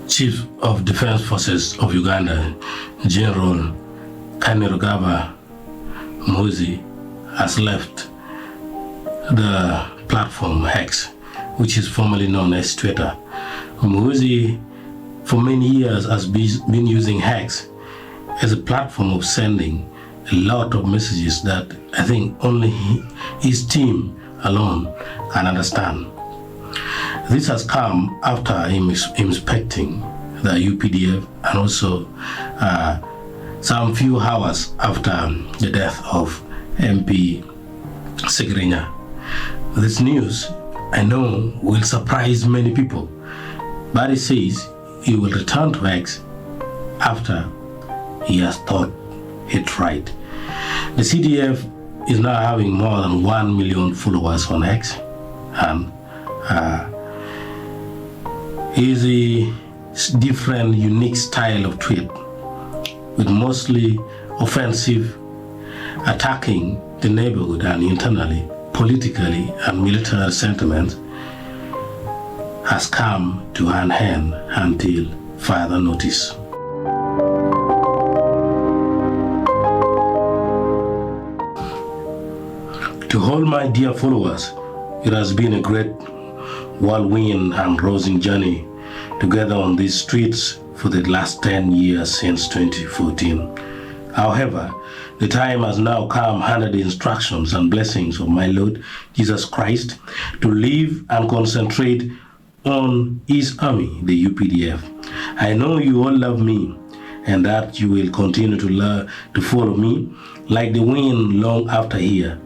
Chief of Defense Forces of Uganda, General Kainerugaba Muhoozi, has left the platform X, which is formerly known as Twitter. Muhoozi, for many years, has been using X as a platform of sending a lot of messages that I think only his team alone can understand. This has come after him inspecting the UPDF and also some few hours after the death of MP Segirinya. This news, I know, will surprise many people, but he says he will return to X after he has thought it right. The CDF is now having more than 1 million followers on X, and is a different, unique style of tweet with mostly offensive, attacking the neighborhood and internally, politically and military sentiment has come to an end until further notice. To all my dear followers, it has been a great whirlwind and rousing journey together on these streets for the last 10 years since 2014. However, the time has now come under the instructions and blessings of my Lord Jesus Christ to live and concentrate on His army, the UPDF. I know you all love me and that you will continue to follow me like the wind long after here.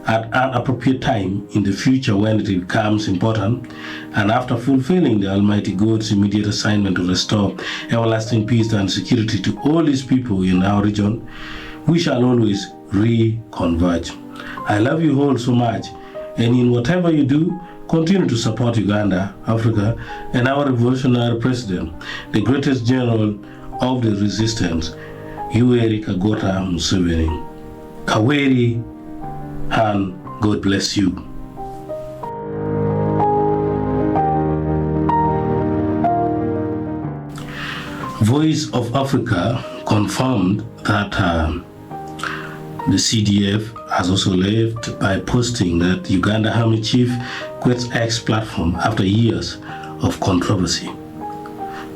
At an appropriate time in the future when it becomes important, and after fulfilling the Almighty God's immediate assignment to restore everlasting peace and security to all His people in our region, we shall always reconverge. I love you all so much, and in whatever you do, continue to support Uganda, Africa, and our revolutionary president, the greatest general of the resistance, Yoweri Kaguta Museveni. Kaweri, and God bless you. Voice of Africa confirmed that the CDF has also left by posting that Uganda Army Chief quits X platform after years of controversy.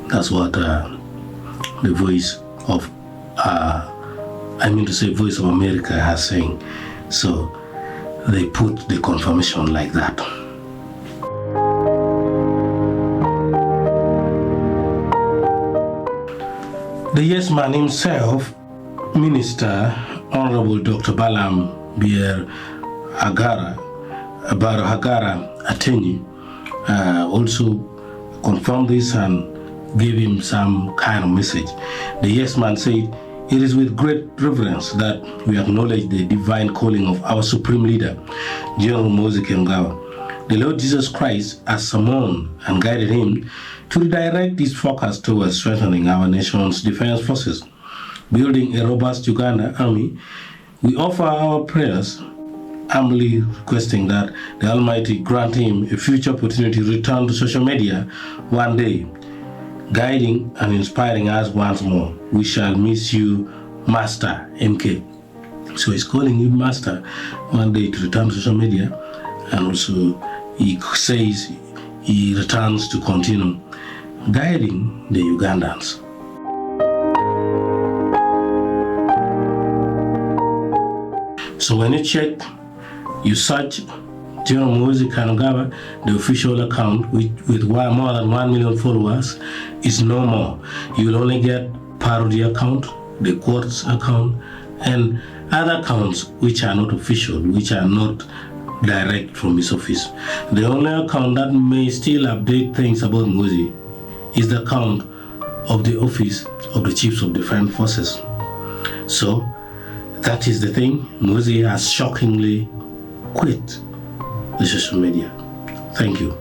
That's what the Voice of Voice of America has saying. So they put the confirmation like that. The yes man himself, Minister Honorable Dr. Balam Bier Hagara Atenyi, also confirmed this and gave him some kind of message. The yes man said, "It is with great reverence that we acknowledge the divine calling of our supreme leader, General Muhoozi Kainerugaba. The Lord Jesus Christ has summoned and guided him to redirect his focus towards strengthening our nation's defense forces, building a robust Uganda army. We offer our prayers, humbly requesting that the Almighty grant him a future opportunity to return to social media one day, guiding and inspiring us once more. We shall miss you, Master MK." So he's calling him Master one day to return to social media, and also he says he returns to continue guiding the Ugandans. So when you check, you search General Muhoozi Kainerugaba, the official account with more than 1 million followers is no more. You will only get parody account, the Quartz account, and other accounts which are not official, which are not direct from his office. The only account that may still update things about Muhoozi is the account of the office of the Chiefs of Defense Forces. So that is the thing. Muhoozi has shockingly quit the social media. Thank you.